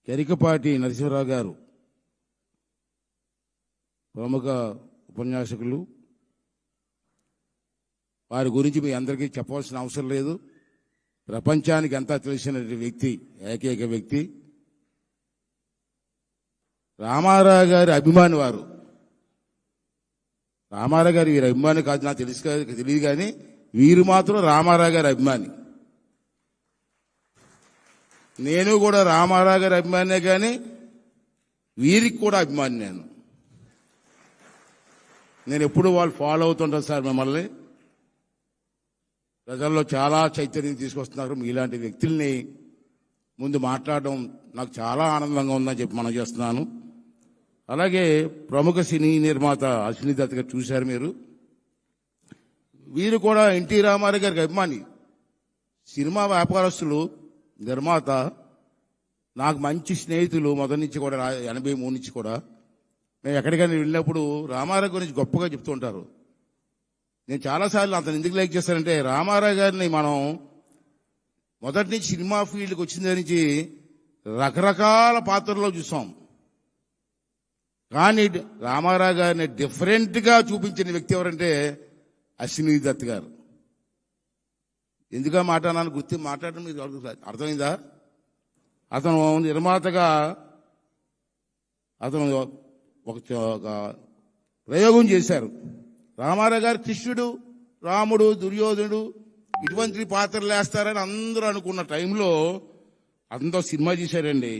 గరికపాటి నరసింహరావు గారు ప్రముఖ ఉపన్యాసకులు. వారి గురించి మీ అందరికీ చెప్పవలసిన అవసరం లేదు. ప్రపంచానికి అంతా తెలిసిన వ్యక్తి, ఏకైక వ్యక్తి. రామారావు గారి అభిమాని వారు. రామారావు గారు వీరి అభిమాని కాదు, నాకు తెలియదు కానీ వీరు మాత్రం రామారావు గారి అభిమాని. నేను కూడా రామారావు గారి అభిమానే, కానీ వీరికి కూడా అభిమాని. నేను ఎప్పుడు వాళ్ళు ఫాలో అవుతుంటాను సార్. మిమ్మల్ని ప్రజల్లో చాలా చైతన్యం తీసుకొస్తున్నారు. మీలాంటి వ్యక్తుల్ని ముందు మాట్లాడడం నాకు చాలా ఆనందంగా ఉందని చెప్పి మనం చేస్తున్నాను. అలాగే ప్రముఖ సినీ నిర్మాత అశ్విని దత్ గారు చూశారు మీరు. వీరు కూడా ఎన్టీ రామారావు గారికి అభిమాని. సినిమా వ్యాపారస్తులు, నిర్మాత, నాకు మంచి స్నేహితులు మొదటి నుంచి కూడా 83 నుంచి కూడా. మేము ఎక్కడికైనా వెళ్ళినప్పుడు రామారావు గురించి గొప్పగా చెప్తూ ఉంటారు. నేను చాలాసార్లు అతను ఎందుకు లైక్ చేస్తానంటే, రామారావు గారిని మనం మొదటి నుంచి సినిమా ఫీల్డ్కి వచ్చిన దగ్గర నుంచి రకరకాల పాత్రల్లో చూసాం. కానీ రామారావు గారిని డిఫరెంట్గా చూపించిన వ్యక్తి ఎవరంటే అశ్విని దత్ గారు. ఎందుగా మాట్లాడాలని మాట్లాడడం మీకు అర్థమైందా? అతను నిర్మాతగా అతను ఒక ప్రయోగం చేశారు. రామారావు గారు కృష్ణుడు, రాముడు, దుర్యోధనుడు ఇటువంటి పాత్రలు వేస్తారని అందరూ అనుకున్న టైంలో అతనితో సినిమా చేశారండి.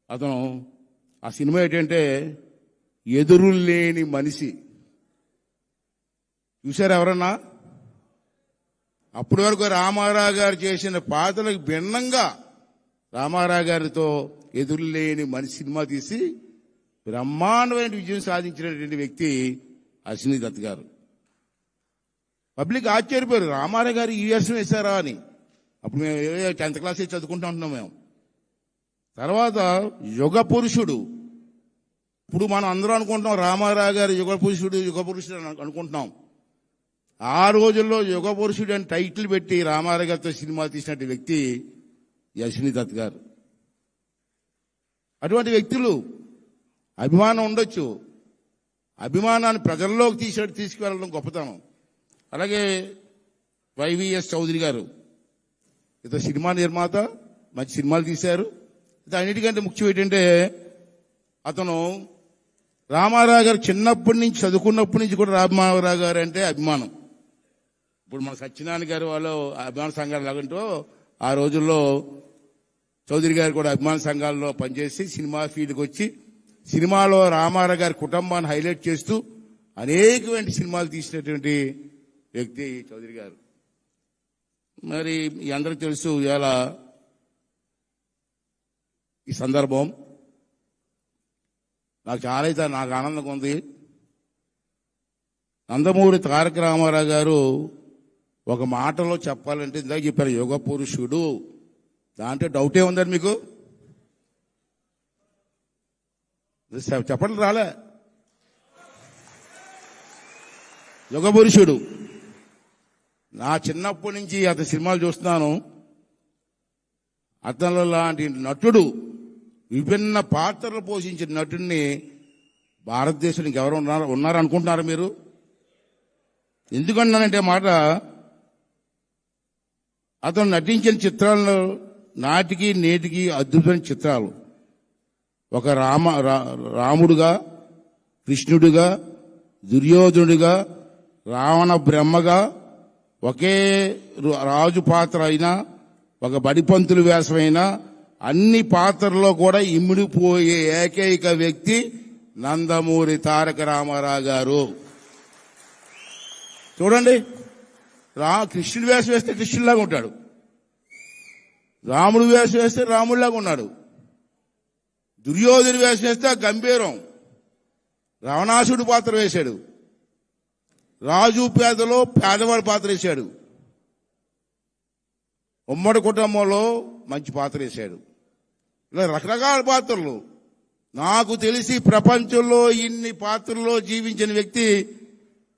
అతను ఆ సినిమా ఏంటంటే ఎదురులేని మనిషి. చూశారు ఎవరన్నా? అప్పటి వరకు రామారావు గారు చేసిన పాత్రలకు భిన్నంగా రామారావు గారితో ఎదురులేని మనిషి సినిమా తీసి బ్రహ్మాండమైన విజయం సాధించినటువంటి వ్యక్తి అశ్విని దత్ గారు. పబ్లిక్ ఆశ్చర్యపోయారు, రామారావు గారు ఈ వేషం వేశారా అని. అప్పుడు మేము 10th క్లాస్ చదువుకుంటూ ఉంటున్నాం మేము. తర్వాత యుగ పురుషుడు. ఇప్పుడు మనం అందరూ అనుకుంటున్నాం రామారావు గారు యుగ పురుషుడు అనుకుంటున్నాం. ఆ రోజుల్లో యుగ పురుషుడు అని టైటిల్ పెట్టి రామారావు గారితో సినిమా తీసినట్టు వ్యక్తి అశ్విని దత్ గారు. అటువంటి వ్యక్తులు అభిమానం ఉండొచ్చు, అభిమానాన్ని ప్రజల్లోకి తీసుకువెళ్ళడం గొప్పతనం. అలాగే వైవిఎస్ చౌదరి గారు ఇతను సినిమా నిర్మాత, మంచి సినిమాలు తీశారు. అన్నిటికంటే ముఖ్యం ఏంటంటే అతను రామారావు గారు చిన్నప్పటి నుంచి చదువుకున్నప్పటి నుంచి కూడా రామారావు గారు అంటే అభిమానం. ఇప్పుడు మన సత్యనారాయణ గారు వాళ్ళు అభిమాన సంఘాలు లాగంటూ ఆ రోజుల్లో చౌదరి గారు కూడా అభిమాన సంఘాల్లో పనిచేసి సినిమా ఫీల్డ్కి వచ్చి సినిమాలో రామారావు గారి కుటుంబాన్ని హైలైట్ చేస్తూ అనేకమైన సినిమాలు తీసినటువంటి వ్యక్తి చౌదరి గారు. మరి ఈ అందరికీ తెలుసు, ఇలా ఈ సందర్భం నాకు ఆనందంగా ఉంది. నందమూరి తారక రామారావు గారు ఒక మాటలో చెప్పాలంటే ఇందాక చెప్పారు యుగ పురుషుడు. దాంట్లో డౌటే ఉందని మీకు చెప్పడం రాలే. యుగ పురుషుడు. నా చిన్నప్పటి నుంచి అతని సినిమాలు చూస్తున్నాను. అతను లాంటి నటుడు, విభిన్న పాత్రలు పోషించిన నటుడిని భారతదేశానికి ఎవరు ఉన్నారనుకుంటున్నారు మీరు? ఎందుకన్నానంటే మాట, అతను నటించిన చిత్రాలను నాటికి నేటికి అద్భుతమైన చిత్రాలు. ఒక రాముడుగా, కృష్ణుడిగా, దుర్యోధనుడిగా, రావణ బ్రహ్మగా, ఒకే రాజు పాత్ర అయినా, ఒక బడిపంతులు వేషమైనా అన్ని పాత్రల్లో కూడా ఇమిడిపోయే ఏకైక వ్యక్తి నందమూరి తారక రామారావు గారు. చూడండి, కృష్ణుడి వేషం వేస్తే కృష్ణుడిలాగా ఉంటాడు, రాముడు వేషం వేస్తే రాముడిలాగా ఉన్నాడు, దుర్యోధను వేషం వేస్తే గంభీరం, రావణాసుడు పాత్ర వేశాడు, రాజు పేదలో పేదవాడి పాత్ర వేశాడు, ఉమ్మడి కుటుంబంలో మంచి పాత్ర వేశాడు. ఇలా రకరకాల పాత్రలు. నాకు తెలిసి ప్రపంచంలో ఇన్ని పాత్రల్లో జీవించిన వ్యక్తి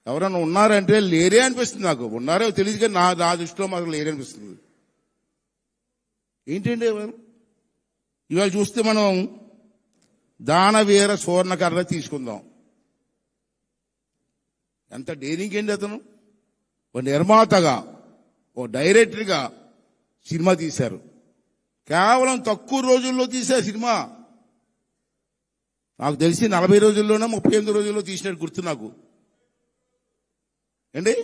ఎవరన్నా ఉన్నారంటే లేరే అనిపిస్తుంది. నాకు ఉన్నారో తెలియదు కానీ నా దృష్టిలో మాత్రం లేరే అనిపిస్తుంది. ఏంటండి ఇవాళ చూస్తే మనం దానవీర సువర్ణకర్ర తీసుకుందాం. ఎంత డేరింగ్ ఏంటి అతను. ఓ నిర్మాతగా, ఓ డైరెక్టర్గా సినిమా తీశారు. కేవలం తక్కువ రోజుల్లో తీసే సినిమా. నాకు తెలిసి 40 రోజుల్లోనే 38 రోజుల్లో తీసినట్టు గుర్తు నాకు. ఏంటి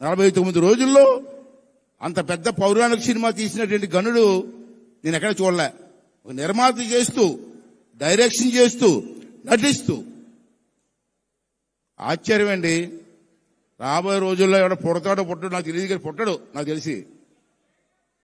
49 రోజుల్లో అంత పెద్ద పౌరాణిక సినిమా తీసినటువంటి గనుడు నేను ఎక్కడ చూడలే. ఒక నిర్మాత చేస్తూ, డైరెక్షన్ చేస్తూ, నటిస్తూ. ఆశ్చర్యం అండి. రాబోయే రోజుల్లో ఎవడ పుడతాడో పుట్టడు నాకు తెలియదు, కానీ పుట్టడు నాకు తెలిసి.